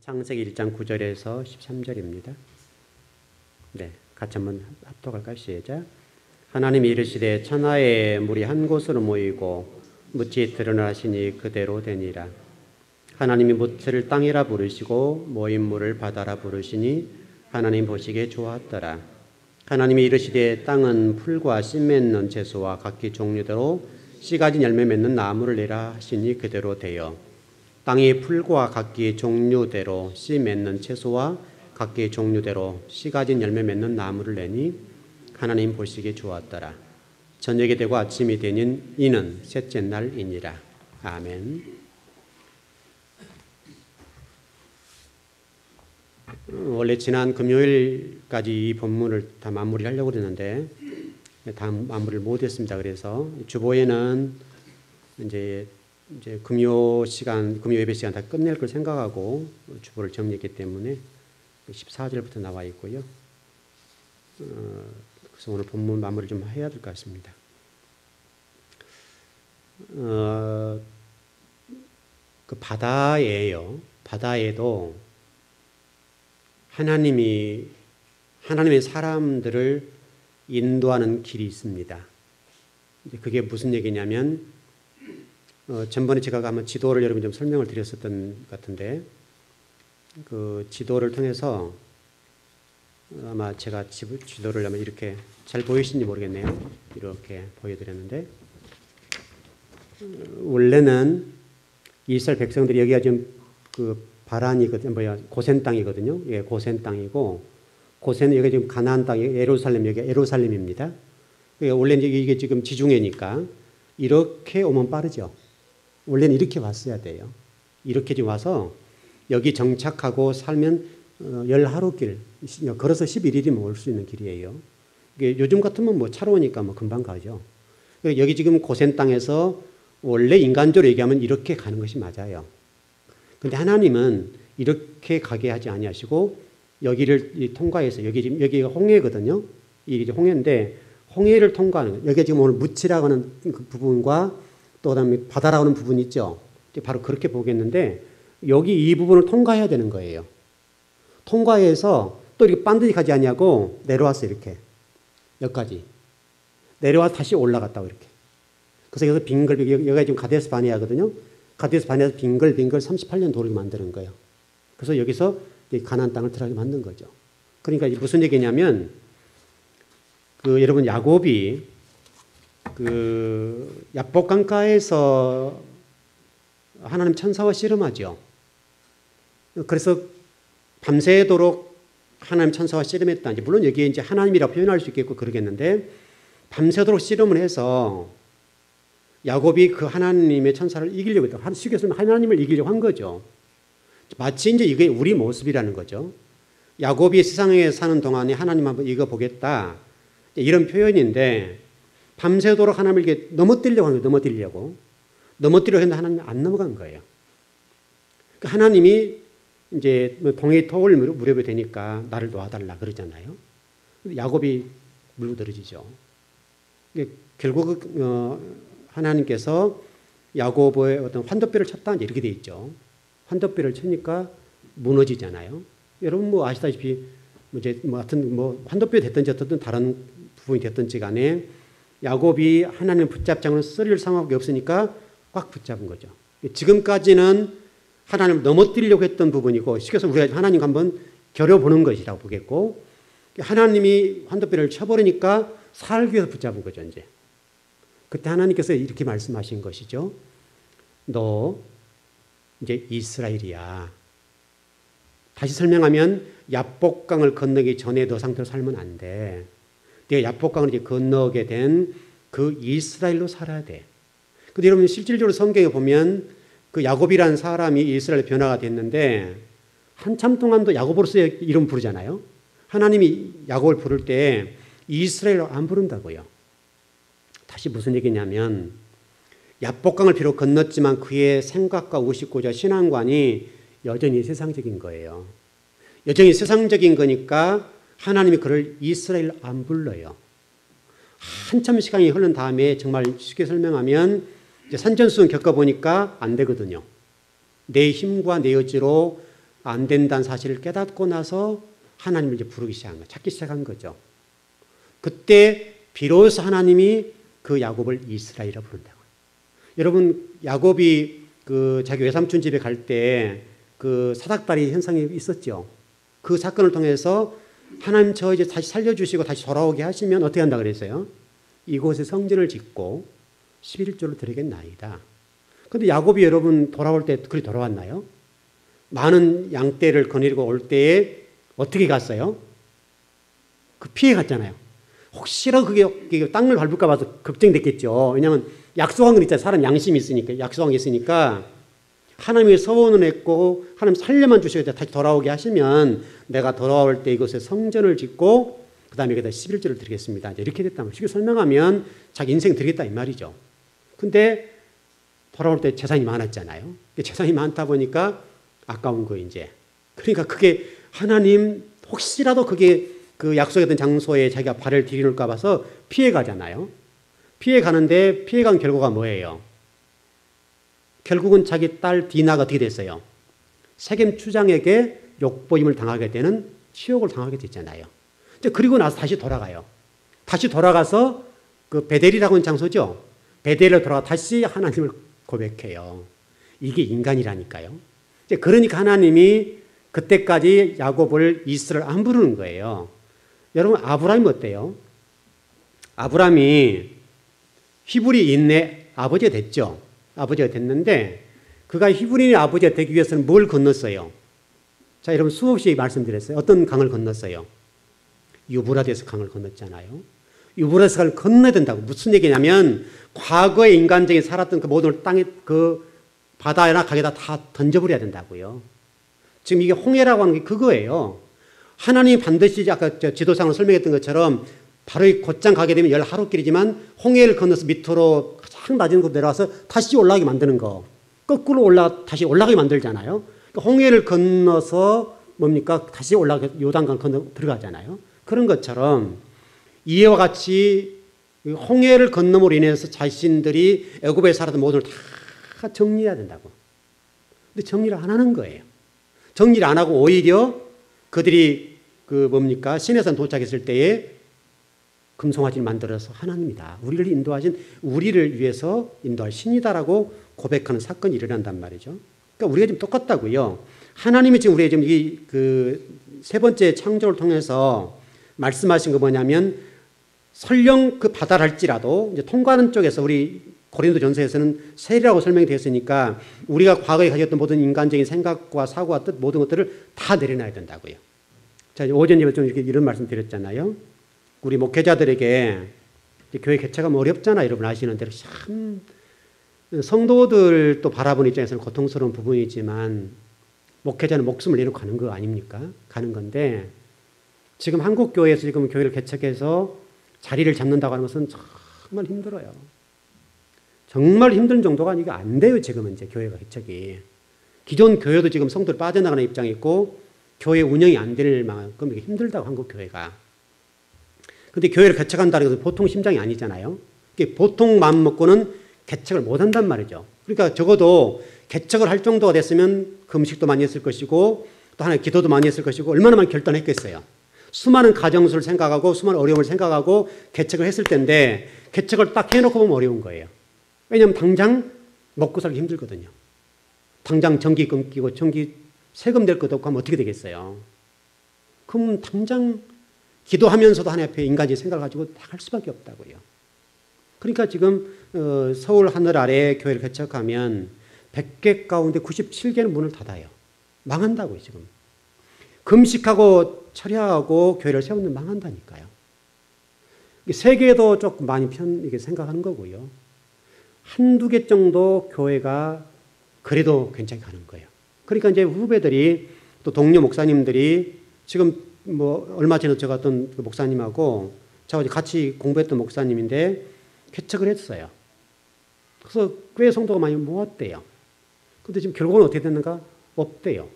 창세기 1장 9절에서 13절입니다. 네, 같이 한번 합독할까요? 시작. 하나님이 이르시되 천하의 물이 한 곳으로 모이고 묻이 드러나시니 그대로 되니라. 하나님이 묻을 땅이라 부르시고 모인 물을 바다라 부르시니 하나님 보시기에 좋았더라. 하나님이 이르시되 땅은 풀과 씨 맺는 채소와 각기 종류대로 씨 가진 열매 맺는 나무를 내라 하시니 그대로 되어 땅이 풀과 각기 종류대로 씨 맺는 채소와 각기 종류대로 씨 가진 열매 맺는 나무를 내니 하나님 보시기에 좋았더라. 저녁이 되고 아침이 되는 이는 셋째 날이니라. 아멘. 원래 지난 금요일까지 이 본문을 다 마무리하려고 그랬는데 다 마무리를 못했습니다. 그래서 주보에는 이제 금요 예배 시간 다 끝낼 걸 생각하고 주보를 정리했기 때문에 14절부터 나와 있고요. 그래서 오늘 본문 마무리 좀 해야 될 것 같습니다. 그 바다에도 하나님의 사람들을 인도하는 길이 있습니다. 그게 무슨 얘기냐면 전번에 제가 한번 지도를 여러분 좀 설명을 드렸었던 것 같은데 그 지도를 통해서 아마 제가 지도를 아마 이렇게 잘 보이시는지 모르겠네요. 이렇게 보여드렸는데 원래는 이스라엘 백성들이 여기가 지금 그 고센 땅이거든요. 예, 고센 땅이고 고센은 여기 지금 가나안 땅이 여기가 예루살렘입니다. 원래는 이게 지금 지중해니까 이렇게 오면 빠르죠. 원래는 이렇게 왔어야 돼요. 이렇게 지금 와서 여기 정착하고 살면 10하루길, 걸어서 11일이면 올 수 있는 길이에요. 이게 요즘 같으면 뭐 차로 오니까 뭐 금방 가죠. 여기 지금 고센 땅에서 원래 인간적으로 얘기하면 이렇게 가는 것이 맞아요. 근데 하나님은 이렇게 가게 하지 아니하시고 여기를 통과해서 여기가 홍해거든요. 이게 홍해인데 홍해를 통과하는 거예요. 여기가 지금 오늘 무치라고 하는 그 부분과 또 그다음에 바다라고 하는 부분이 있죠. 바로 그렇게 보겠는데 여기 이 부분을 통과해야 되는 거예요. 통과해서 또 이렇게 반드시 가지 아니하고 내려왔어요. 이렇게 여기까지 내려와 다시 올라갔다고 이렇게. 그래서 여기서 여기가 지금 가데스 바네아거든요. 가데스 바네아에서 빙글빙글 38년 도를 만드는 거예요. 그래서 여기서 가나안 땅을 들어가게 만든 거죠. 그러니까 무슨 얘기냐면 여러분 야곱이 야복 강가에서 하나님 천사와 씨름하죠. 그래서 밤새도록 하나님 천사와 씨름했다. 물론 여기에 이제 하나님이라 표현할 수 있겠고 그러겠는데 밤새도록 씨름을 해서 야곱이 그 하나님의 천사를 이기려고 했다. 쉽게 말하면 하나님을 이기려고 한 거죠. 마치 이제 이게 우리 모습이라는 거죠. 야곱이 세상에 사는 동안에 하나님 한번 이겨보겠다. 이런 표현인데 밤새도록 하나님을 이렇게 넘어뜨리려고 하는 거예요. 넘어뜨리려고 했는데 하나님이 안 넘어간 거예요. 하나님이 이제 동해의 토를 무렵이 되니까 나를 놓아달라 그러잖아요. 야곱이 물고 늘어지죠. 결국 하나님께서 야곱의 어떤 환도뼈를 쳤다 이렇게 돼 있죠. 환도뼈를 치니까 무너지잖아요. 여러분 뭐 아시다시피 환도뼈 됐든지 어떻든 다른 부분이 됐든지 간에 야곱이 하나님을 붙잡자고는 쓰릴 상황이 없으니까 꽉 붙잡은 거죠. 지금까지는 하나님을 넘어뜨리려고 했던 부분이고 쉽게 해서 우리가 하나님과 한번 겨뤄보는 것이라고 보겠고 하나님이 환도뼈를 쳐버리니까 살기 위해서 붙잡은 거죠. 이제 그때 하나님께서 이렇게 말씀하신 것이죠. 너 이제 이스라엘이야. 다시 설명하면 야복강을 건너기 전에 너 상태로 살면 안 돼. 네가 야복강을 이제 건너게 된 그 이스라엘로 살아야 돼. 근데 여러분 실질적으로 성경에 보면 그 야곱이라는 사람이 이스라엘 변화가 됐는데 한참 동안도 야곱으로서 이름 부르잖아요. 하나님이 야곱을 부를 때 이스라엘로 안 부른다고요. 다시 무슨 얘기냐면 야복강을 비록 건넜지만 그의 생각과 의식고자 신앙관이 여전히 세상적인 거예요. 여전히 세상적인 거니까 하나님이 그를 이스라엘 안 불러요. 한참 시간이 흐른 다음에 정말 쉽게 설명하면 이제 산전수전 겪어보니까 안 되거든요. 내 힘과 내 의지로 안 된다는 사실을 깨닫고 나서 하나님을 이제 부르기 시작한 거예요. 찾기 시작한 거죠. 그때 비로소 하나님이 그 야곱을 이스라엘이라 부른다고요. 여러분, 야곱이 그 자기 외삼촌 집에 갈 때 그 사닥다리 현상이 있었죠. 그 사건을 통해서 하나님 저 이제 다시 살려주시고 다시 돌아오게 하시면 어떻게 한다 그랬어요? 이곳에 성전을 짓고 11조를 드리겠나이다. 그런데 야곱이 여러분 돌아올 때 그리 돌아왔나요? 많은 양떼를 거느리고 올 때에 어떻게 갔어요? 그 피해 갔잖아요. 혹시라도 그게 땅을 밟을까 봐서 걱정됐겠죠. 왜냐하면 약속한 건 있잖아요. 사람 양심이 있으니까, 약속한 게 있으니까 하나님이 서원을 했고 하나님 살려만 주셔야 다시 돌아오게 하시면 내가 돌아올 때 이곳에 성전을 짓고 그 다음에 여기다 11조를 드리겠습니다. 이렇게 됐단 말이에요. 쉽게 설명하면 자기 인생 드리겠다 이 말이죠. 근데 돌아올 때 재산이 많았잖아요. 재산이 많다 보니까 아까운 거 이제. 그러니까 그게 하나님 혹시라도 그게 그 약속했던 장소에 자기가 발을 디딜까 봐서 피해 가잖아요. 피해 가는데 피해 간 결과가 뭐예요? 결국은 자기 딸 디나가 어떻게 됐어요? 세겜 추장에게 욕보임을 당하게 되는 치욕을 당하게 됐잖아요. 그리고 나서 다시 돌아가요. 다시 돌아가서 그 베델이라고 하는 장소죠. 베델을 돌아가 다시 하나님을 고백해요. 이게 인간이라니까요. 그러니까 하나님이 그때까지 야곱을 이스라엘 안 부르는 거예요. 여러분, 아브라함이 어때요? 아브라함이 히브리 인내 아버지가 됐죠. 아버지가 됐는데 그가 히브리인의 아버지가 되기 위해서는 뭘 건넜어요? 자, 여러분 수없이 말씀드렸어요. 어떤 강을 건넜어요? 유브라데스 강을 건넜잖아요. 유브라데스 강을 건너야 된다고. 무슨 얘기냐면 과거에 인간적인 살았던 그 모든 땅에 그 바다나 강에다 다 던져버려야 된다고요. 지금 이게 홍해라고 하는 게 그거예요. 하나님이 반드시 아까 지도상으로 설명했던 것처럼 바로 이 곧장 가게 되면 10하루길이지만 홍해를 건너서 밑으로 가장 낮은 곳 내려와서 다시 올라가게 만드는 거. 거꾸로 다시 올라가게 만들잖아요. 그러니까 홍해를 건너서 뭡니까? 다시 요단강 건너 들어가잖아요. 그런 것처럼 이와 같이 홍해를 건너므로 인해서 자신들이 애굽에 살았던 모든 걸 다 정리해야 된다고. 근데 정리를 안 하는 거예요. 정리를 안 하고 오히려 그들이 시내산 도착했을 때에 금송아지를 만들어서 하나님이다. 우리를 인도하신 우리를 위해서 인도할 신이다라고 고백하는 사건이 일어난단 말이죠. 그러니까 우리가 지금 똑같다고요. 하나님이 지금 우리의 지금 이 세 번째 창조를 통해서 말씀하신 거 뭐냐면 설령 그 바다를 할지라도 이제 통과하는 쪽에서 우리 고린도전서에서는 세리라고 설명이 되었으니까 우리가 과거에 가졌던 모든 인간적인 생각과 사고와 뜻 모든 것들을 다 내려놔야 된다고요. 자, 오전 예배 좀 이런 말씀 드렸잖아요. 우리 목회자들에게 교회 개척하면 어렵잖아요. 여러분 아시는 대로 참 성도들도 바라보는 입장에서는 고통스러운 부분이지만 목회자는 목숨을 내놓고 가는 거 아닙니까? 가는 건데 지금 한국 교회에서 지금 교회를 개척해서 자리를 잡는다고 하는 것은 정말 힘들어요. 정말 힘든 정도가 아니고 안 돼요. 지금은 이제 교회가 개척이. 기존 교회도 지금 성도들 빠져나가는 입장이 있고 교회 운영이 안 될 만큼 힘들다고 한국 교회가. 근데 교회를 개척한다는 것은 보통 심정이 아니잖아요. 보통 마음 먹고는 개척을 못 한단 말이죠. 그러니까 적어도 개척을 할 정도가 됐으면 금식도 많이 했을 것이고 또 하나 기도도 많이 했을 것이고 얼마나 많이 결단했겠어요. 수많은 가정수를 생각하고 수많은 어려움을 생각하고 개척을 했을 텐데 개척을 딱 해놓고 보면 어려운 거예요. 왜냐하면 당장 먹고 살기 힘들거든요. 당장 전기 끊기고 전기 세금 낼 것도 없고 하면 어떻게 되겠어요. 그럼 당장 기도하면서도 하나님 앞에 인간적인 생각을 가지고 할 수밖에 없다고요. 그러니까 지금 서울 하늘 아래 교회를 개척하면 100개 가운데 97개는 문을 닫아요. 망한다고요. 지금. 금식하고 철야하고 교회를 세우면 망한다니까요. 세계도 조금 많이 이렇게 생각하는 거고요. 한두 개 정도 교회가 그래도 괜찮게 가는 거예요. 그러니까 이제 후배들이 또 동료 목사님들이 지금 얼마 전에 제가 어떤 목사님하고 저하고 같이 공부했던 목사님인데 개척을 했어요. 그래서 꽤 성도가 많이 모았대요. 근데 지금 결국은 어떻게 됐는가? 없대요.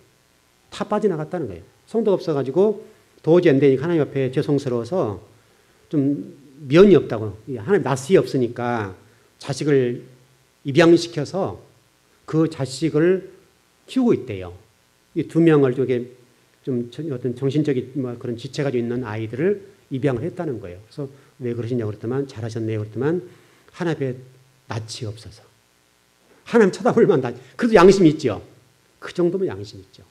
다 빠져나갔다는 거예요. 성도가 없어가지고 도저히 안 되니까 하나님 앞에 죄송스러워서 좀 면이 없다고. 하나님 낯이 없으니까 자식을 입양시켜서 그 자식을 키우고 있대요. 이 두 명을 저게 좀 어떤 정신적인 뭐 그런 지체가 있는 아이들을 입양을 했다는 거예요. 그래서 왜 그러시냐고 그랬더만 잘하셨네요. 그랬더만 하나님의 낯이 없어서. 하나님 쳐다볼 만한 그래도 양심이 있죠. 그 정도면 양심이 있죠.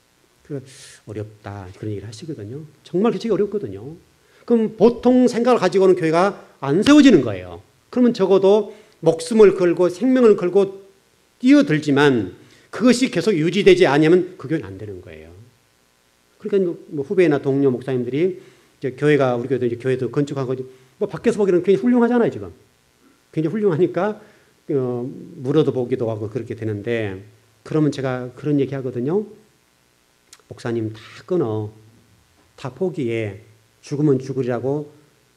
그 어렵다 그런 얘기를 하시거든요. 정말 그게 어렵거든요. 그럼 보통 생각을 가지고는 교회가 안 세워지는 거예요. 그러면 적어도 목숨을 걸고 생명을 걸고 뛰어들지만 그것이 계속 유지되지 않으면 그 교회는 안 되는 거예요. 그러니까 뭐 후배나 동료 목사님들이 이제 교회가 우리 교회도 이제 교회도 건축하고 뭐 밖에서 보기에는 굉장히 훌륭하잖아요 지금. 굉장히 훌륭하니까 물어도 보기도 하고 그렇게 되는데 그러면 제가 그런 얘기 하거든요. 목사님 다 끊어. 다 포기해. 죽으면 죽으리라고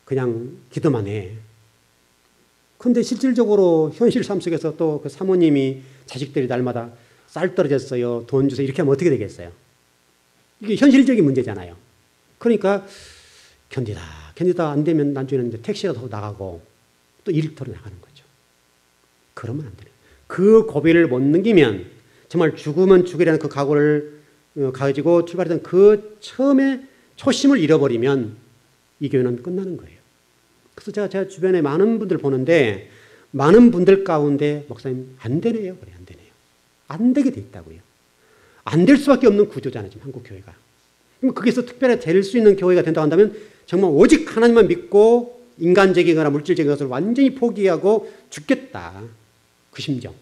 그냥 기도만 해. 그런데 실질적으로 현실 삶 속에서 또 그 사모님이 자식들이 날마다 쌀 떨어졌어요. 돈 주세요. 이렇게 하면 어떻게 되겠어요? 이게 현실적인 문제잖아요. 그러니까 견디다 안 되면 나중에는 이제 택시가 더 나가고 또 일터로 나가는 거죠. 그러면 안 돼요. 그 고비를 못 넘기면 정말 죽으면 죽으라는 그 각오를 가지고 출발했던 그 처음에 초심을 잃어버리면 이 교회는 끝나는 거예요. 그래서 제가 주변에 많은 분들 보는데 많은 분들 가운데 목사님 안 되네요. 그래 안 되네요. 안 되게 돼 있다고요. 안 될 수밖에 없는 구조잖아요. 지금 한국 교회가. 그럼 거기서 특별히 될 수 있는 교회가 된다고 한다면 정말 오직 하나님만 믿고 인간적이거나 물질적인 것을 완전히 포기하고 죽겠다. 그 심정.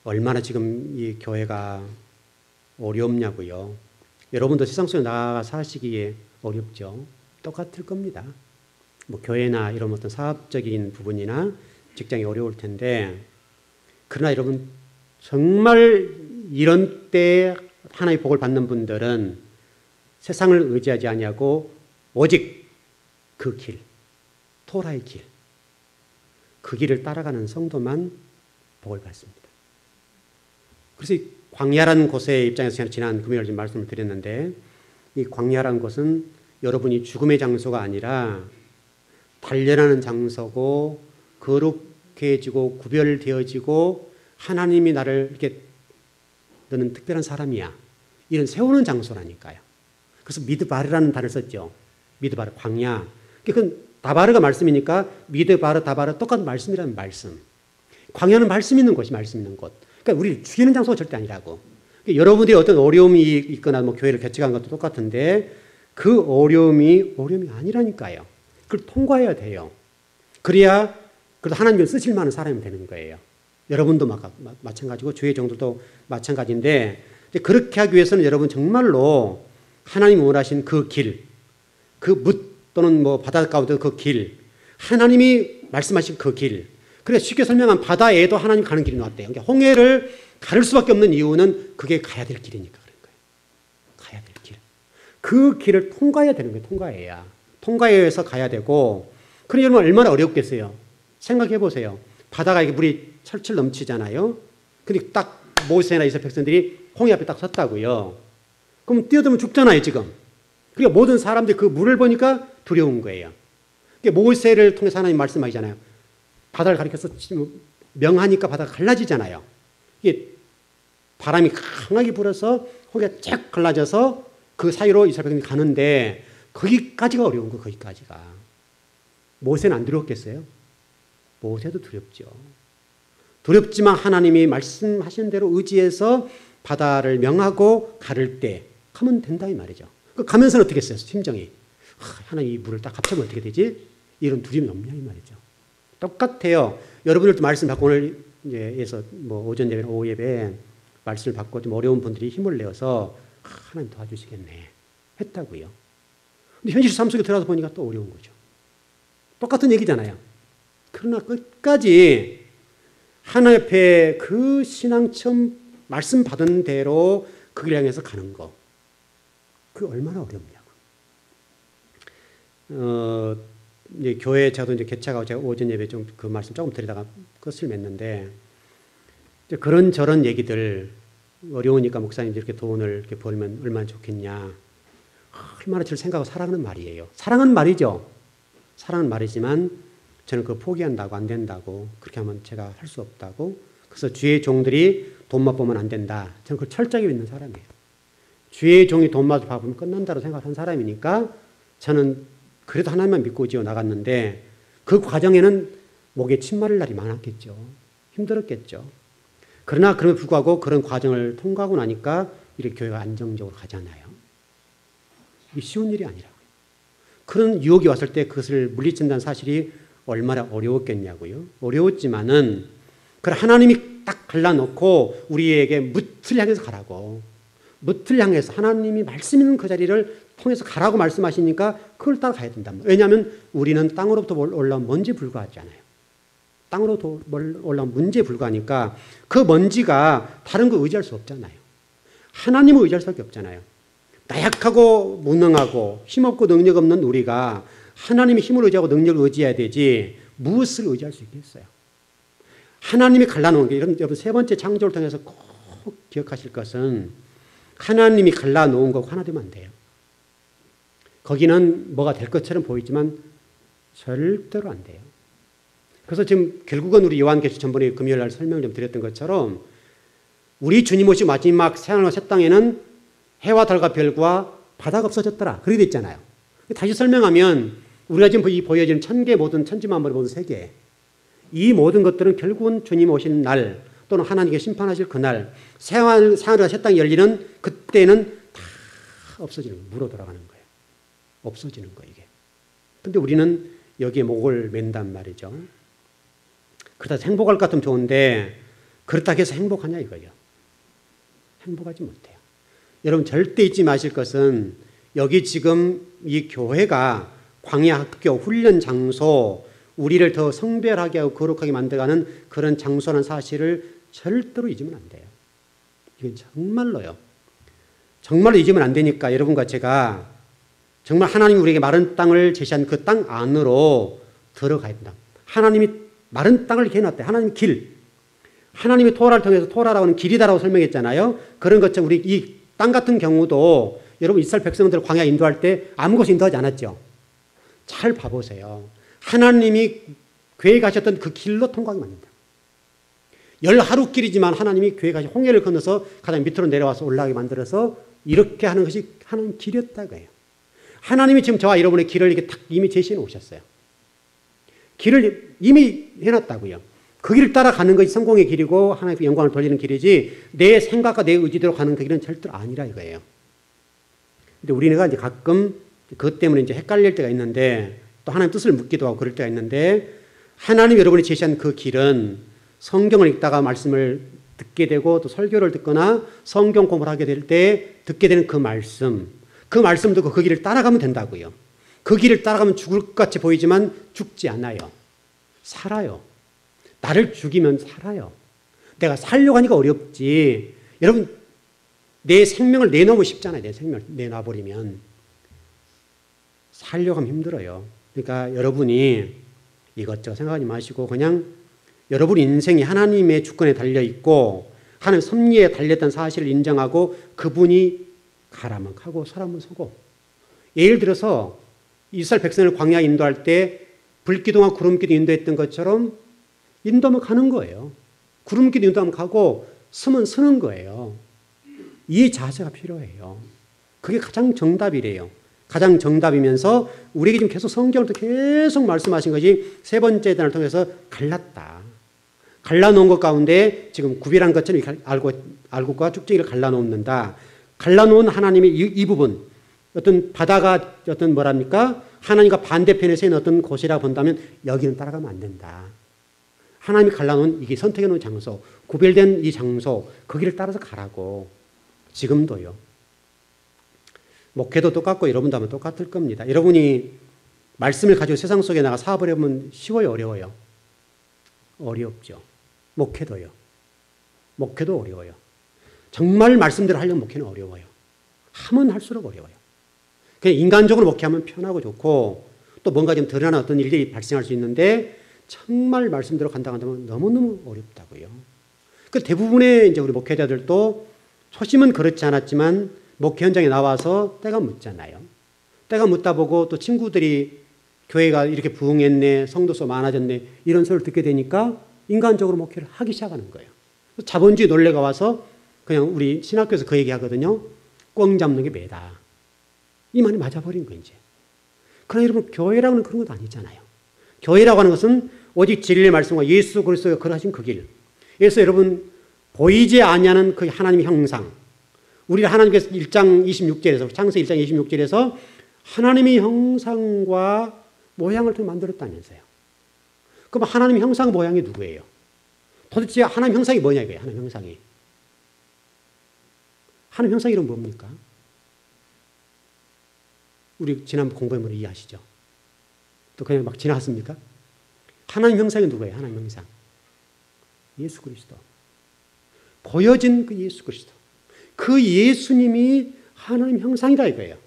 얼마나 지금 이 교회가 어렵냐고요. 여러분도 세상 속에 나가 사시기에 어렵죠. 똑같을 겁니다. 뭐 교회나 이런 어떤 사업적인 부분이나 직장이 어려울 텐데 그러나 여러분 정말 이런 때 하나님의 복을 받는 분들은 세상을 의지하지 아니하고 오직 그 길, 토라의 길, 그 길을 따라가는 성도만 복을 받습니다. 그래서 이 광야라는 곳의 입장에서 지난 금요일 좀 말씀을 드렸는데 이 광야라는 곳은 여러분이 죽음의 장소가 아니라 단련하는 장소고 거룩해지고 구별되어지고 하나님이 나를 이렇게 너는 특별한 사람이야. 이런 세우는 장소라니까요. 그래서 미드바르라는 단어를 썼죠. 미드바르, 광야. 그건 다바르가 말씀이니까 미드바르, 다바르 똑같은 말씀이라는 말씀. 광야는 말씀 있는 곳이 말씀 있는 곳. 그러니까 우리를 죽이는 장소가 절대 아니라고. 그러니까 여러분들이 어떤 어려움이 있거나 뭐 교회를 개척한 것도 똑같은데 그 어려움이 아니라니까요. 그걸 통과해야 돼요. 그래야 그래도 하나님을 쓰실 만한 사람이 되는 거예요. 여러분도 마찬가지고 주의 종들도 마찬가지인데 그렇게 하기 위해서는 여러분 정말로 하나님이 원하신 그 길, 그 뭇 또는 뭐 바다 가운데 그 길, 하나님이 말씀하신 그 길. 그래 쉽게 설명하면 바다에도 하나님 가는 길이 나왔대요. 그러니까 홍해를 가를 수밖에 없는 이유는 그게 가야 될 길이니까 그런 거예요. 가야 될 길. 그 길을 통과해야 되는 거예요. 통과해야. 통과해서 가야 되고 그럼 여러분 얼마나 어렵겠어요. 생각해 보세요. 바다가 이렇게 물이 철철 넘치잖아요. 근데 딱 모세나 이스라엘 백성들이 홍해 앞에 딱 섰다고요. 그럼 뛰어들면 죽잖아요, 지금. 그러니까 모든 사람들이 그 물을 보니까 두려운 거예요. 그러니까 모세를 통해서 하나님 말씀하시잖아요. 바다를 가리켜서 명하니까 바다가 갈라지잖아요. 이게 바람이 강하게 불어서 홍해가 쫙 갈라져서 그 사이로 이스라엘 백성들이 가는데 거기까지가 어려운 거, 거기까지가. 모세는 안 두렵겠어요? 모세도 두렵죠. 두렵지만 하나님이 말씀하신 대로 의지해서 바다를 명하고 가를 때 가면 된다 이 말이죠. 가면서는 어떻게 했어요? 심정이. 하나님 이 물을 딱 합치면 어떻게 되지? 이런 두려움이 없냐 이 말이죠. 똑같아요. 여러분들도 말씀 받고 오늘 예서 뭐 오전 예배, 오후 예배 말씀을 받고 좀 어려운 분들이 힘을 내어서 하나님 도와주시겠네 했다고요. 근데 현실 삶 속에 들어가서 보니까 또 어려운 거죠. 똑같은 얘기잖아요. 그러나 끝까지 하나님 앞에 그 신앙 처음 말씀 받은 대로 그 길 향해서 가는 거. 그게 얼마나 어렵냐고. 이제 교회 저도 이제 개척하고 제가 오전 예배 좀 그 말씀 조금 드리다가 끝을 맺는데 이제 그런저런 얘기들 어려우니까 목사님 이렇게 돈을 이렇게 벌면 얼마나 좋겠냐. 얼마나 저를 생각하고 사랑하는 말이에요. 사랑하는 말이죠. 사랑하는 말이지만 저는 그거 포기한다고 안 된다고 그렇게 하면 제가 할 수 없다고 그래서 주의 종들이 돈 맛보면 안 된다. 저는 그걸 철저하게 믿는 사람이에요. 주의 종이 돈 맛을 봐보면 끝난다고 생각하는 사람이니까 저는 그래도 하나님만 믿고 지어 나갔는데 그 과정에는 목에 침 마를 날이 많았겠죠. 힘들었겠죠. 그러나 그럼에도 불구하고 그런 과정을 통과하고 나니까 이렇게 교회가 안정적으로 가잖아요. 이게 쉬운 일이 아니라고요. 그런 유혹이 왔을 때 그것을 물리친다는 사실이 얼마나 어려웠겠냐고요. 어려웠지만은 그걸 하나님이 딱 갈라놓고 우리에게 무틀 향해서 가라고. 무틀 향해서 하나님이 말씀 있는 그 자리를 통해서 가라고 말씀하시니까 그걸 따라가야 된단 말이에요. 왜냐하면 우리는 땅으로부터 올라온 먼지에 불과하잖아요. 땅으로 올라온 먼지에 불과하니까 그 먼지가 다른 거 의지할 수 없잖아요. 하나님을 의지할 수밖에 없잖아요. 나약하고 무능하고 힘없고 능력 없는 우리가 하나님의 힘을 의지하고 능력을 의지해야 되지 무엇을 의지할 수 있겠어요. 하나님이 갈라놓은 게 여러분 세 번째 창조를 통해서 꼭 기억하실 것은 하나님이 갈라놓은 거고 하나 되면 안 돼요. 거기는 뭐가 될 것처럼 보이지만 절대로 안 돼요. 그래서 지금 결국은 우리 요한계시록 전번에 금요일 날 설명을 좀 드렸던 것처럼 우리 주님 오신 마지막 새하늘과 새 땅에는 해와 달과 별과 바다가 없어졌더라. 그렇게 돼 있잖아요. 다시 설명하면 우리가 지금 보여지는 천개 모든 천지만물의 모든 세계 이 모든 것들은 결국은 주님 오신 날 또는 하나님께 심판하실 그날 새하늘과 새 땅이 열리는 그때는 다 없어지는 거예요. 무로 돌아가는 거예요. 없어지는 거예요. 이게. 그런데 우리는 여기에 목을 맨단 말이죠. 그러다 행복할 것 같으면 좋은데 그렇다고 해서 행복하냐 이거예요. 행복하지 못해요. 여러분 절대 잊지 마실 것은 여기 지금 이 교회가 광야 학교 훈련 장소 우리를 더 성별하게 하고 거룩하게 만들어가는 그런 장소라는 사실을 절대로 잊으면 안 돼요. 이건 정말로요. 정말로 잊으면 안 되니까 여러분과 제가 정말 하나님이 우리에게 마른 땅을 제시한 그 땅 안으로 들어가야 된다. 하나님이 마른 땅을 이렇게 해놨대. 하나님의 길. 하나님이 토라를 통해서 토라라고 하는 길이다라고 설명했잖아요. 그런 것처럼 우리 이 땅 같은 경우도 여러분 이스라엘 백성들 광야 인도할 때 아무것도 인도하지 않았죠. 잘 봐보세요. 하나님이 계획하셨던 그 길로 통과하게 만든다. 10하루 길이지만 하나님이 계획하신 홍해를 건너서 가장 밑으로 내려와서 올라가게 만들어서 이렇게 하는 것이 하나님 길이었다고 해요. 하나님이 지금 저와 여러분의 길을 이렇게 딱 이미 제시해 놓으셨어요. 길을 이미 해놨다고요. 그 길을 따라가는 것이 성공의 길이고 하나님께 영광을 돌리는 길이지 내 생각과 내 의지대로 가는 그 길은 절대로 아니라 이거예요. 근데 우리가 이제 가끔 그것 때문에 이제 헷갈릴 때가 있는데 또 하나님 뜻을 묻기도 하고 그럴 때가 있는데 하나님 여러분이 제시한 그 길은 성경을 읽다가 말씀을 듣게 되고 또 설교를 듣거나 성경 공부를 하게 될 때 듣게 되는 그 말씀 듣고 그 길을 따라가면 된다고요. 그 길을 따라가면 죽을 것 같이 보이지만 죽지 않아요. 살아요. 나를 죽이면 살아요. 내가 살려고 하니까 어렵지. 여러분 내 생명을 내놓으면 쉽잖아요. 내 생명을 내놔버리면. 살려고 하면 힘들어요. 그러니까 여러분이 이것저것 생각하지 마시고 그냥 여러분 인생이 하나님의 주권에 달려있고 하나님 섭리에 달렸다는 사실을 인정하고 그분이 가라면 가고 서라면 서고 예를 들어서 이스라엘 백성을 광야 인도할 때 불기둥과 구름기도 인도했던 것처럼 인도하면 가는 거예요. 구름기도 인도하면 가고 서면 서는 거예요. 이 자세가 필요해요. 그게 가장 정답이래요. 가장 정답이면서 우리에게 지금 계속 성경을 계속 말씀하신 것이 세 번째 단을 통해서 갈랐다. 갈라놓은 것 가운데 지금 구별한 것처럼 알곡과 쭉정이를 갈라놓는다. 갈라놓은 하나님의 이 부분 어떤 바다가 어떤 뭐랍니까? 하나님과 반대편에 서 있는 어떤 곳이라 본다면 여기는 따라가면 안 된다. 하나님이 갈라놓은 이게 선택해 놓은 장소, 구별된 이 장소, 거기를 따라서 가라고. 지금도요. 목회도 똑같고 여러분도 하면 똑같을 겁니다. 여러분이 말씀을 가지고 세상 속에 나가 사업을 해보면 쉬워요, 어려워요? 어렵죠. 목회도요. 목회도 어려워요. 정말 말씀대로 하려면 목회는 어려워요. 하면 할수록 어려워요. 그냥 인간적으로 목회하면 편하고 좋고 또 뭔가 좀 드러나는 어떤 일들이 발생할 수 있는데 정말 말씀대로 간다고 한다면 너무너무 어렵다고요. 그 대부분의 이제 우리 목회자들도 초심은 그렇지 않았지만 목회 현장에 나와서 때가 묻잖아요. 때가 묻다 보고 또 친구들이 교회가 이렇게 부흥했네, 성도 수 많아졌네 이런 소리를 듣게 되니까 인간적으로 목회를 하기 시작하는 거예요. 자본주의 논리가 와서 그냥 우리 신학교에서 그 얘기 하거든요. 꽝 잡는 게 매다. 이 말이 맞아버린 거예요, 이제. 그러나 여러분, 교회라고는 그런 것도 아니잖아요. 교회라고 하는 것은 오직 진리의 말씀과 예수 그리스도가 걸어가신 그 길. 그래서 여러분, 보이지 아니하는 그 하나님의 형상. 우리가 하나님께서 1장 26절에서, 창세기 1장 26절에서 하나님의 형상과 모양을 통해 만들었다면서요. 그럼 하나님의 형상 모양이 누구예요? 도대체 하나님 형상이 뭐냐 이거예요, 하나님 형상이. 하나님 형상 이름 뭡니까? 우리 지난번 공부해보면 이해하시죠? 또 그냥 막 지나갔습니까? 하나님 형상이 누구예요? 하나님 형상. 예수 그리스도. 보여진 그 예수 그리스도. 그 예수님이 하나님 형상이다 이거예요.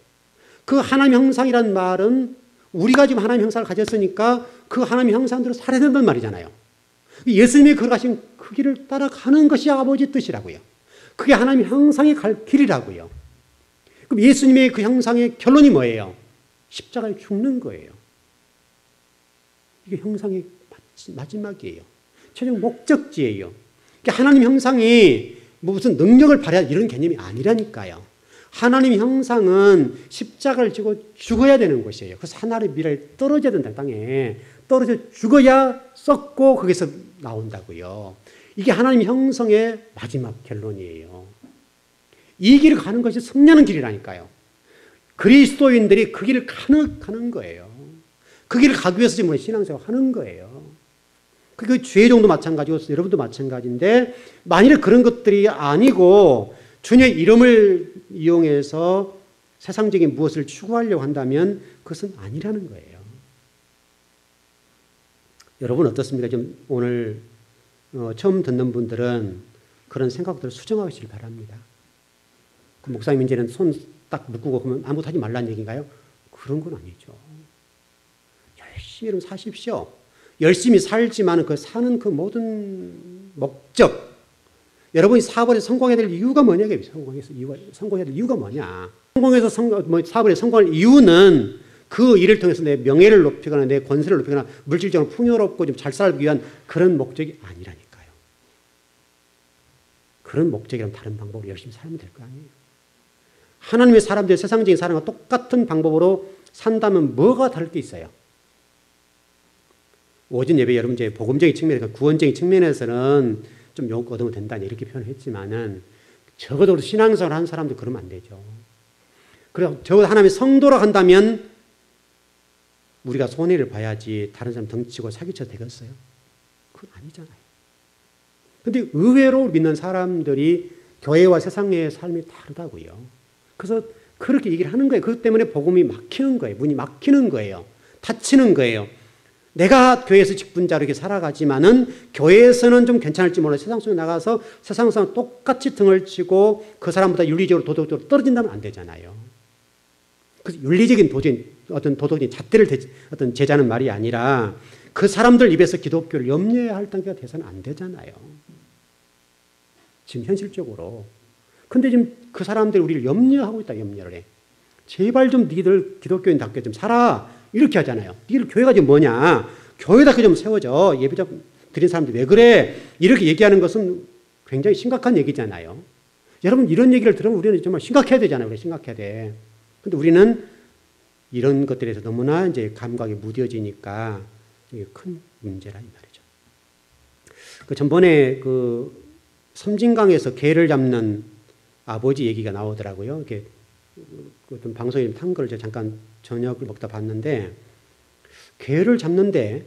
그 하나님 형상이란 말은 우리가 지금 하나님 형상을 가졌으니까 그 하나님 형상대로 살아야 된다는 말이잖아요. 예수님이 걸어가신 그 길을 따라가는 것이 아버지 뜻이라고요. 그게 하나님 형상이 갈 길이라고요. 그럼 예수님의 그 형상의 결론이 뭐예요? 십자가에 죽는 거예요. 이게 형상의 마지막이에요. 최종 목적지예요. 하나님 형상이 무슨 능력을 발휘할 이런 개념이 아니라니까요. 하나님 형상은 십자가를 지고 죽어야 되는 것이에요. 그래서 하나님의 미래에 떨어져야 된다, 땅에. 떨어져 죽어야 썩고 거기서 나온다고요. 이게 하나님 형성의 마지막 결론이에요. 이 길을 가는 것이 승리하는 길이라니까요. 그리스도인들이 그 길을 가는 거예요. 그 길을 가기 위해서 지금 신앙생활 하는 거예요. 그 죄의 정도 마찬가지고 여러분도 마찬가지인데 만일에 그런 것들이 아니고 주님의 이름을 이용해서 세상적인 무엇을 추구하려고 한다면 그것은 아니라는 거예요. 여러분 어떻습니까? 좀 오늘 처음 듣는 분들은 그런 생각들을 수정하시길 바랍니다. 그 목사님 이제는 손 딱 묶고 그러면 아무것도 하지 말라는 얘기인가요? 그런 건 아니죠. 열심히 사십시오. 열심히 살지만 그 사는 그 모든 목적, 여러분이 사업에 성공해야 될 이유가 뭐냐? 성공해야 될 이유가 뭐냐? 성공해서 사업에 성공할 이유는 그 일을 통해서 내 명예를 높이거나 내 권세를 높이거나 물질적으로 풍요롭고 좀 잘 살기 위한 그런 목적이 아니라니까요. 그런 목적이라면 다른 방법으로 열심히 살면 될 거 아니에요. 하나님의 사람들이 세상적인 사람과 똑같은 방법으로 산다면 뭐가 다를 게 있어요? 오전 예배 여러분 이제 복음적인 측면에서 구원적인 측면에서는 좀 욕 얻으면 된다 이렇게 표현을 했지만은 적어도 신앙생활 하는 사람들 그러면 안 되죠. 그래서 적어도 하나님의 성도로 간다면 우리가 손해를 봐야지 다른 사람 덩치고 사기쳐도 되겠어요? 그건 아니잖아요. 그런데 의외로 믿는 사람들이 교회와 세상의 삶이 다르다고요. 그래서 그렇게 얘기를 하는 거예요. 그것 때문에 복음이 막히는 거예요. 문이 막히는 거예요. 닫히는 거예요. 내가 교회에서 직분자로 이렇게 살아가지만은 교회에서는 좀 괜찮을지 몰라 세상 속에 나가서 세상 사람 똑같이 등을 치고 그 사람보다 윤리적으로 도덕적으로 떨어진다면 안 되잖아요. 그래서 윤리적인 어떤 도덕적인 잣대를 어떤 제자는 말이 아니라 그 사람들 입에서 기독교를 염려해야 할 단계가 돼서는 안 되잖아요. 지금 현실적으로. 근데 지금 그 사람들이 우리를 염려하고 있다, 염려를 해. 제발 좀 니들 기독교인답게 좀 살아. 이렇게 하잖아요. 니들 교회가 지금 뭐냐. 교회답게 좀 세워져. 예배 좀 드린 사람들 왜 그래. 이렇게 얘기하는 것은 굉장히 심각한 얘기잖아요. 여러분 이런 얘기를 들으면 우리는 정말 심각해야 되잖아요. 우리 심각해야 돼. 근데 우리는 이런 것들에 대해서 너무나 이제 감각이 무뎌지니까 이게 큰 문제라 이 말이죠. 그 전번에 그 섬진강에서 개를 잡는 아버지 얘기가 나오더라고요. 이렇게 어떤 방송에 탄 걸 제가 잠깐 저녁을 먹다 봤는데 개를 잡는데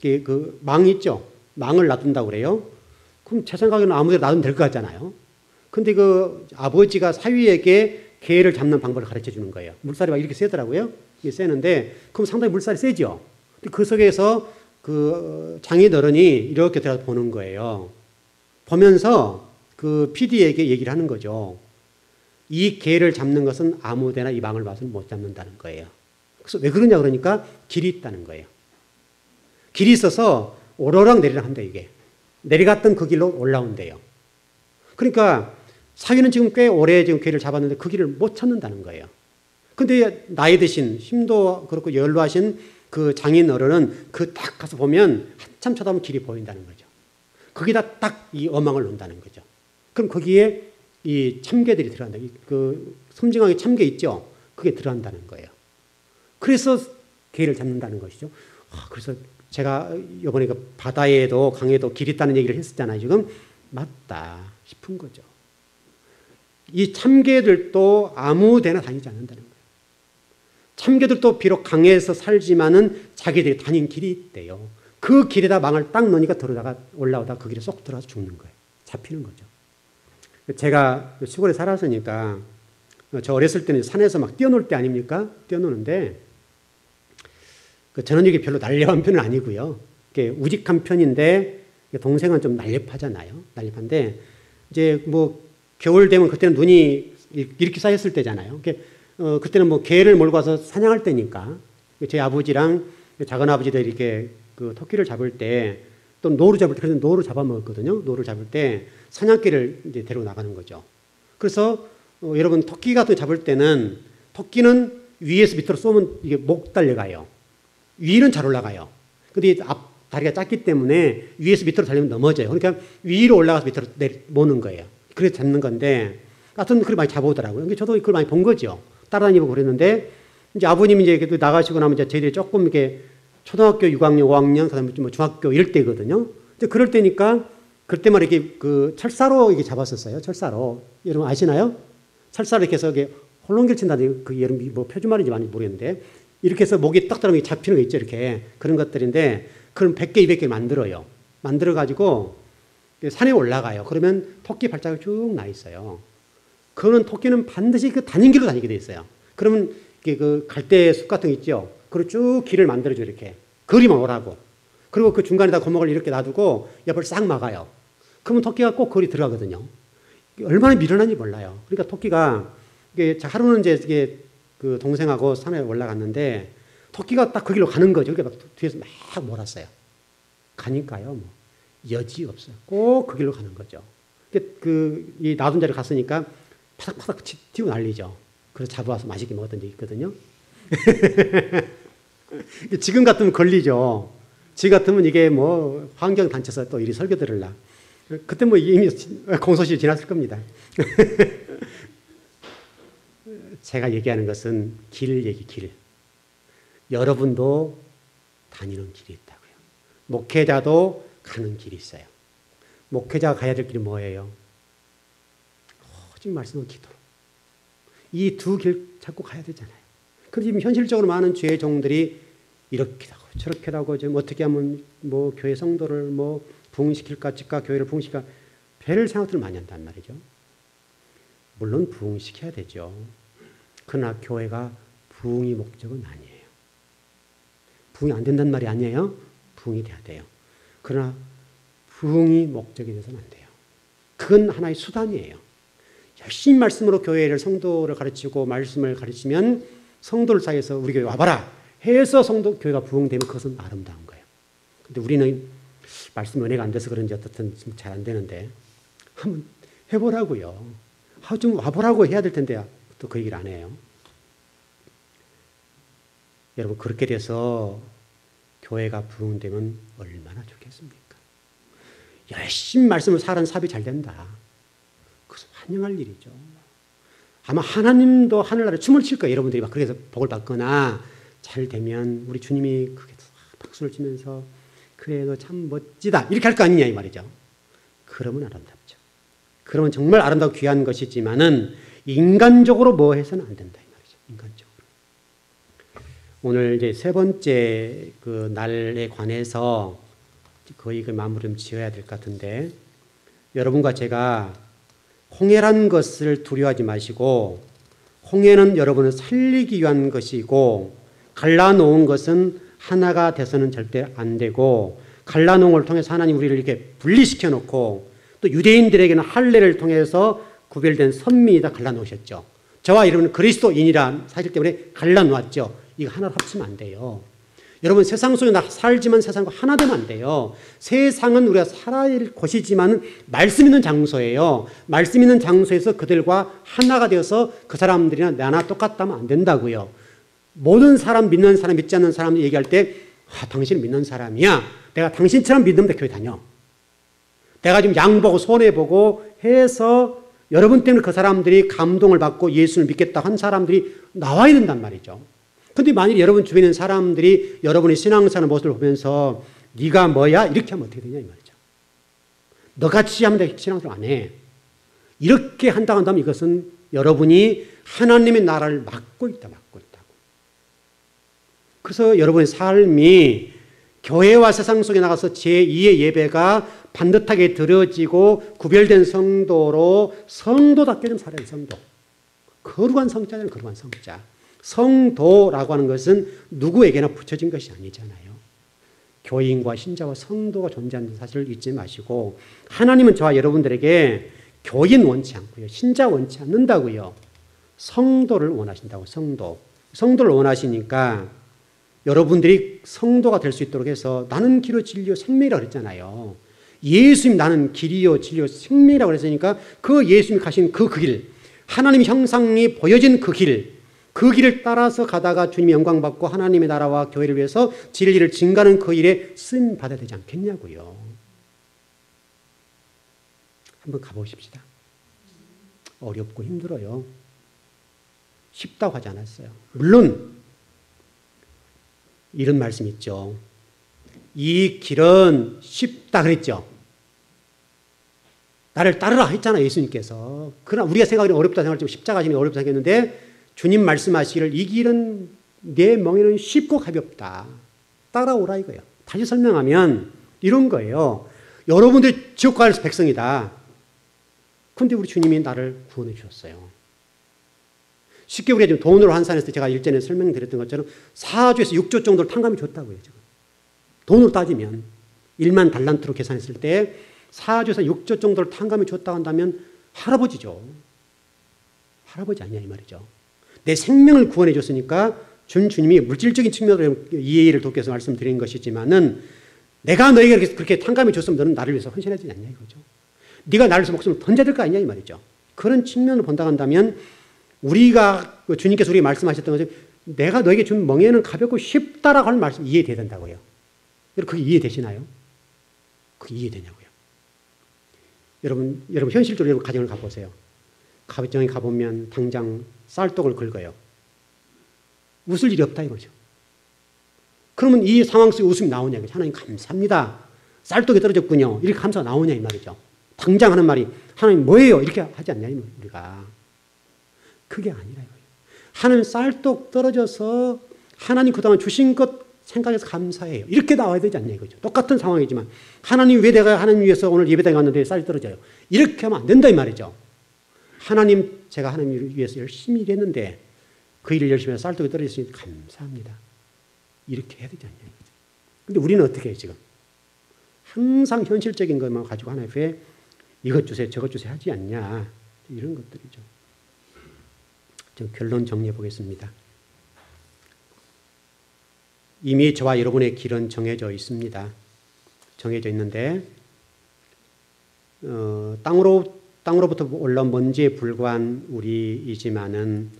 그 망 있죠. 망을 놔둔다고 그래요. 그럼 제 생각에는 아무데나 놔두면 될 것 같잖아요. 근데 그 아버지가 사위에게 개를 잡는 방법을 가르쳐 주는 거예요. 물살이 막 이렇게 세더라고요. 이게 세는데 그럼 상당히 물살이 세죠. 그 속에서 그 장인어른이 이렇게 들어서 보는 거예요. 보면서 그 PD에게 얘기를 하는 거죠. 이 개를 잡는 것은 아무데나 이 망을 봐서는 못 잡는다는 거예요. 그래서 왜 그러냐 그러니까 길이 있다는 거예요. 길이 있어서 오르락 내리락 한다 이게. 내려갔던 그 길로 올라온대요. 그러니까 사위는 지금 꽤 오래 지금 개를 잡았는데 그 길을 못 찾는다는 거예요. 근데 나이 드신 힘도 그렇고 연로하신 그 장인 어른은 그 딱 가서 보면 한참 쳐다보면 길이 보인다는 거죠. 거기다 딱 이 어망을 놓는다는 거죠. 그럼 거기에 이 참개들이 들어간다. 그 섬징하게 참개 있죠? 그게 들어간다는 거예요. 그래서 개를 잡는다는 것이죠. 그래서 제가 이번에 그 바다에도 강에도 길 있다는 얘기를 했었잖아요. 지금 맞다 싶은 거죠. 이 참개들도 아무 데나 다니지 않는다는 거예요. 참개들도 비록 강에서 살지만은 자기들이 다닌 길이 있대요. 그 길에다 망을 딱 넣으니까 들어다가 올라오다가 그 길에 쏙 들어가서 죽는 거예요. 잡히는 거죠. 제가 시골에 살았으니까 저 어렸을 때는 산에서 막 뛰어놀 때 아닙니까? 뛰어노는데 저는 이게 별로 날렵한 편은 아니고요. 우직한 편인데 동생은 좀 날렵하잖아요. 날렵한데 이제 뭐 겨울 되면 그때는 눈이 이렇게 쌓였을 때잖아요. 그때는 뭐 개를 몰고 와서 사냥할 때니까 제 아버지랑 작은 아버지들 이렇게 그 토끼를 잡을 때 또 노루 잡을 때 그래서 노루 잡아먹었거든요. 노루 잡을 때 사냥개를 이제 데리고 나가는 거죠. 그래서 여러분 토끼 같은 거 잡을 때는 토끼는 위에서 밑으로 쏘면 이게 목 달려가요. 위는 잘 올라가요. 근데 앞 다리가 작기 때문에 위에서 밑으로 달리면 넘어져요. 그러니까 위로 올라가서 밑으로 모는 거예요. 그래서 잡는 건데 하여튼 그걸 많이 잡아오더라고요. 저도 그걸 많이 본 거죠. 따라다니고 그랬는데 이제 아버님이 이제 나가시고 나면 이제 저희들이 조금 이렇게 초등학교 6학년, 5학년, 그다음에 뭐 중학교 이럴 때거든요. 이제 그럴 때니까 그때만 이렇게 그 철사로 이렇게 잡았었어요. 철사로. 여러분 아시나요? 철사로 이렇게 해서 이게 홀렁길 친다는 그 여러분 뭐 표준말인지 많이 모르겠는데 이렇게 해서 목이 딱 들어가면 잡히는 거 있죠. 이렇게 그런 것들인데 그럼 100개, 200개 만들어요. 만들어 가지고 산에 올라가요. 그러면 토끼 발자국이 쭉 나 있어요. 그거는 토끼는 반드시 그 다닌 길로 다니게 돼 있어요. 그러면 이게 그 갈대 숲 같은 거 있죠. 그리고 쭉 길을 만들어줘 이렇게 거리만 오라고. 그리고 그 중간에다 고목을 이렇게 놔두고 옆을 싹 막아요. 그러면 토끼가 꼭 거리 들어가거든요. 얼마나 미련한지 몰라요. 그러니까 토끼가 이게 하루는 이제 그 동생하고 산에 올라갔는데 토끼가 딱 그 길로 가는 거죠. 그러니까 막 뒤에서 막 몰았어요. 가니까요, 뭐 여지 없어요. 꼭 그 길로 가는 거죠. 이 놔둔 자리에 갔으니까 파닥파닥 튀고 난리죠. 그래서 잡아와서 맛있게 먹었던 적이 있거든요. 지금 같으면 걸리죠. 지금 같으면 이게 뭐 환경단체에서 또 이리 설교 들으려. 그때 뭐 이미 공소시효 지났을 겁니다. 제가 얘기하는 것은 길 얘기, 길. 여러분도 다니는 길이 있다고요. 목회자도 가는 길이 있어요. 목회자가 가야 될 길이 뭐예요? 오직 말씀은 기도로. 이 두 길 찾고 가야 되잖아요. 그런데 지금 현실적으로 많은 주의 종들이 이렇게도 하고 저렇게도 하고 지금 어떻게 하면 뭐 교회 성도를 뭐 부흥시킬까, 집과 교회를 부흥시킬까 별 생각들을 많이 한단 말이죠. 물론 부흥시켜야 되죠. 그러나 교회가 부흥이 목적은 아니에요. 부흥이 안 된다는 말이 아니에요. 부흥이 돼야 돼요. 그러나 부흥이 목적이 돼서는 안 돼요. 그건 하나의 수단이에요. 열심히 말씀으로 교회를 성도를 가르치고 말씀을 가르치면 성도를 사이에서 우리 교회 와봐라 해서 성도 교회가 부흥되면 그것은 아름다운 거예요. 근데 우리는 말씀 은혜가 안 돼서 그런지 어떻든 잘 안 되는데 한번 해보라고요. 좀 와보라고 해야 될 텐데 또 그 얘기를 안 해요. 여러분 그렇게 돼서 교회가 부흥되면 얼마나 좋겠습니까? 열심히 말씀을 사는 사업이 잘 된다. 그것은 환영할 일이죠. 아마 하나님도 하늘나라에 춤을 칠 거예요. 여러분들이 막 그렇게 해서 복을 받거나 잘 되면 우리 주님이 크게 박수를 치면서 그래 너 참 멋지다 이렇게 할 거 아니냐 이 말이죠. 그러면 아름답죠. 그러면 정말 아름답고 귀한 것이지만은 인간적으로 뭐 해서는 안 된다 이 말이죠. 인간적으로. 오늘 이제 세 번째 그 날에 관해서 거의 그 마무리 좀 지어야 될 것 같은데 여러분과 제가 홍해란 것을 두려워하지 마시고 홍해는 여러분을 살리기 위한 것이고 갈라놓은 것은 하나가 돼서는 절대 안 되고 갈라놓은 걸 통해서 하나님 우리를 이렇게 분리시켜 놓고 또 유대인들에게는 할례를 통해서 구별된 선민이다 갈라놓으셨죠. 저와 여러분은 그리스도인이란 사실 때문에 갈라놓았죠. 이거 하나로 합치면 안 돼요. 여러분 세상 속에 살지만 세상과 하나 되면 안 돼요. 세상은 우리가 살아야 할 곳이지만 말씀 있는 장소예요. 말씀 있는 장소에서 그들과 하나가 되어서 그 사람들이나 나나 똑같다면 안 된다고요. 모든 사람 믿는 사람 믿지 않는 사람 얘기할 때 당신은 믿는 사람이야. 내가 당신처럼 믿는데 교회 다녀. 내가 좀 양보고 손해보고 해서 여러분 때문에 그 사람들이 감동을 받고 예수를 믿겠다 한 사람들이 나와야 된단 말이죠. 근데 만일 여러분 주변에 있는 사람들이 여러분의 신앙생활 모습을 보면서 네가 뭐야? 이렇게 하면 어떻게 되냐 이 말이죠. 너같이 하면 내가 신앙생활 안 해. 이렇게 한다고 한다면 이것은 여러분이 하나님의 나라를 막고 있다고. 그래서 여러분의 삶이 교회와 세상 속에 나가서 제2의 예배가 반듯하게 드려지고 구별된 성도로 성도답게 좀 살아야 돼. 성도. 거룩한 성자잖아요. 거룩한 성자. 성도라고 하는 것은 누구에게나 붙여진 것이 아니잖아요. 교인과 신자와 성도가 존재하는 사실을 잊지 마시고 하나님은 저와 여러분들에게 교인 원치 않고요. 신자 원치 않는다고요. 성도를 원하신다고. 성도를 원하시니까 여러분들이 성도가 될 수 있도록 해서 나는 길이요 진리요 생명이라고 그랬잖아요. 예수님 나는 길이요 진리요 생명이라고 그랬으니까 그 예수님이 가신 그 길, 하나님의 형상이 보여진 그 길을 따라서 가다가 주님의 영광 받고 하나님의 나라와 교회를 위해서 진리를 증가하는 그 일에 쓰임 받아야 되지 않겠냐고요. 한번 가보십시다. 어렵고 힘들어요. 쉽다고 하지 않았어요. 물론 이런 말씀 있죠. 이 길은 쉽다 그랬죠. 나를 따르라 했잖아요. 예수님께서. 그러나 우리가 생각하기는 어렵다 생각했지만 십자가 지는 어렵다 생각했는데 주님 말씀하시기를 이 길은 내 멍에는 쉽고 가볍다. 따라오라 이거예요. 다시 설명하면 이런 거예요. 여러분들 지옥 갈 백성이다. 그런데 우리 주님이 나를 구원해 주셨어요. 쉽게 우리가 지금 돈으로 환산했을 때 제가 일전에 설명드렸던 것처럼 4조에서 6조 정도를 탕감이 줬다고요. 지금. 돈으로 따지면 1만 달란트로 계산했을 때 4조에서 6조 정도를 탕감이 줬다고 한다면 할아버지죠. 할아버지 아니냐 이 말이죠. 내 생명을 구원해 줬으니까 주님이 물질적인 측면으로 이해를 돕기 위해서 말씀드린 것이지만은 내가 너에게 그렇게 탕감이 줬으면 너는 나를 위해서 헌신해야 되지 않냐 이거죠. 네가 나를 위해서 목숨을 던져야 될 거 아니냐 이 말이죠. 그런 측면을 본다고 한다면 우리가 주님께서 우리에게 말씀하셨던 것은 내가 너에게 준 멍에는 가볍고 쉽다라고 하는 말씀 이해돼야 된다고요. 그게 이해되시나요? 그게 이해되냐고요. 여러분 현실적으로 여러분 가정을 가보세요. 가정에 가보면 당장 쌀떡을 긁어요. 웃을 일이 없다 이거죠. 그러면 이 상황 속에 웃음이 나오냐 이거죠. 하나님 감사합니다. 쌀떡이 떨어졌군요. 이렇게 감사가 나오냐 이 말이죠. 당장 하는 말이 하나님 뭐예요? 이렇게 하지 않냐 우리가. 그게 아니라 이거예요. 하나님 쌀떡 떨어져서 하나님 그동안 주신 것 생각해서 감사해요. 이렇게 나와야 되지 않냐 이거죠. 똑같은 상황이지만 하나님 왜 내가 하나님 위해서 오늘 예배당에 왔는데 쌀이 떨어져요. 이렇게 하면 안 된다 이 말이죠. 하나님 제가 하나님 위해서 열심히 일했는데 그 일을 열심히 해서 쌀떡이 떨어졌으니 감사합니다. 이렇게 해야 되지 않냐 이거죠. 근데 우리는 어떻게 해요 지금. 항상 현실적인 것만 가지고 하나님 왜 이것 주세요 저것 주세요 하지 않냐 이런 것들이죠. 좀 결론 정리해 보겠습니다. 이미 저와 여러분의 길은 정해져 있습니다. 정해져 있는데 땅으로부터 올라온 먼지에 불과한 우리이지만은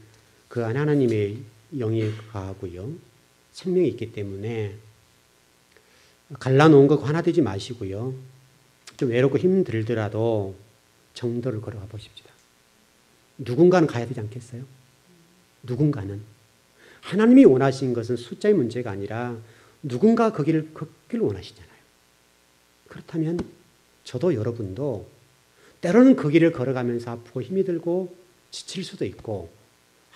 그 안에 하나님의 영이 거하고요. 생명이 있기 때문에 갈라놓은 거 하나 되지 마시고요. 좀 외롭고 힘들더라도 정도를 걸어가 보십시다. 누군가는 가야 되지 않겠어요? 누군가는. 하나님이 원하신 것은 숫자의 문제가 아니라 누군가 그 길을 걷기를 원하시잖아요. 그렇다면 저도 여러분도 때로는 그 길을 걸어가면서 아프고 힘이 들고 지칠 수도 있고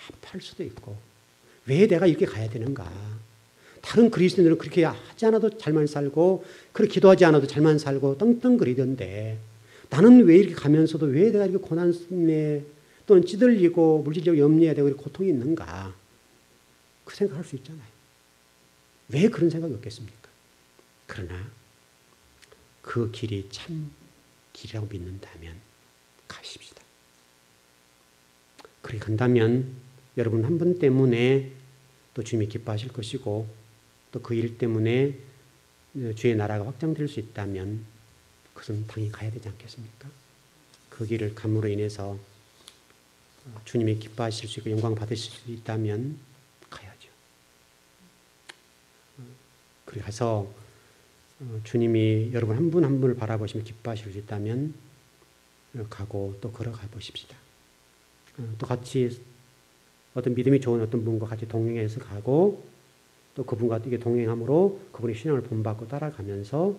아파할 수도 있고 왜 내가 이렇게 가야 되는가. 다른 그리스도인들은 그렇게 하지 않아도 잘만 살고 그렇게 기도하지 않아도 잘만 살고 떵떵거리던데 나는 왜 이렇게 가면서도 왜 내가 이렇게 고난에 또는 찌들리고 물질적으로 염려해야 되고 고통이 있는가. 그 생각할 수 있잖아요. 왜 그런 생각이 없겠습니까? 그러나 그 길이 참 길이라고 믿는다면 가십시다. 그렇게 간다면 여러분 한 분 때문에 또 주님이 기뻐하실 것이고 또 그 일 때문에 주의 나라가 확장될 수 있다면 그것은 당연히 가야 되지 않겠습니까? 그 길을 감으로 인해서 주님이 기뻐하실 수 있고 영광 받으실 수 있다면 가야죠. 그래 가서 주님이 여러분 한 분 한 분을 바라보시며 기뻐하실 수 있다면 가고 또 걸어가 보십시다. 또 같이 어떤 믿음이 좋은 어떤 분과 같이 동행해서 가고 또 그분과 이게 동행함으로 그분의 신앙을 본받고 따라가면서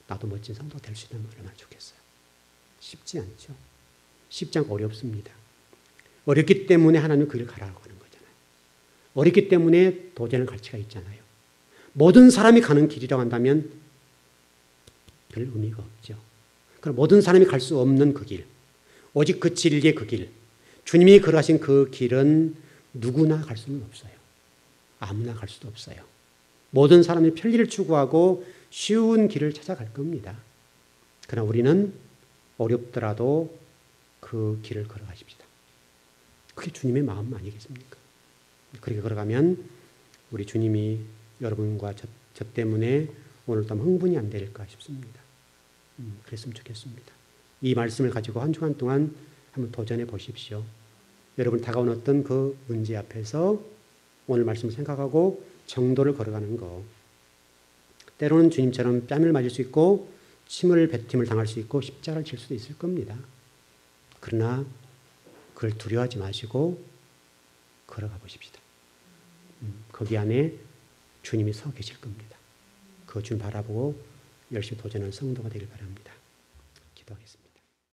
나도 멋진 성도가 될 수 있다면 얼마나 좋겠어요. 쉽지 않죠. 쉽지 않고 어렵습니다. 어렵기 때문에 하나님은 그 길을 가라고 하는 거잖아요. 어렵기 때문에 도전할 가치가 있잖아요. 모든 사람이 가는 길이라고 한다면 별 의미가 없죠. 그럼 모든 사람이 갈 수 없는 그 길, 오직 그 진리의 그 길, 주님이 걸어가신 그 길은 누구나 갈 수는 없어요. 아무나 갈 수도 없어요. 모든 사람이 편리를 추구하고 쉬운 길을 찾아갈 겁니다. 그러나 우리는 어렵더라도 그 길을 걸어가십시다. 그게 주님의 마음 아니겠습니까? 그렇게 걸어가면 우리 주님이 여러분과 저 때문에 오늘도 흥분이 안 될까 싶습니다. 그랬으면 좋겠습니다. 이 말씀을 가지고 한 주간 동안 한번 도전해 보십시오. 여러분 다가온 어떤 그 문제 앞에서 오늘 말씀을 생각하고 정도를 걸어가는 거. 때로는 주님처럼 뺨을 맞을 수 있고 침을 뱉임을 당할 수 있고 십자가를 질 수도 있을 겁니다. 그러나 그걸 두려워하지 마시고 걸어가 보십시다. 거기 안에 주님이 서 계실 겁니다. 그 주님 바라보고 열심히 도전하는 성도가 되길 바랍니다. 기도하겠습니다.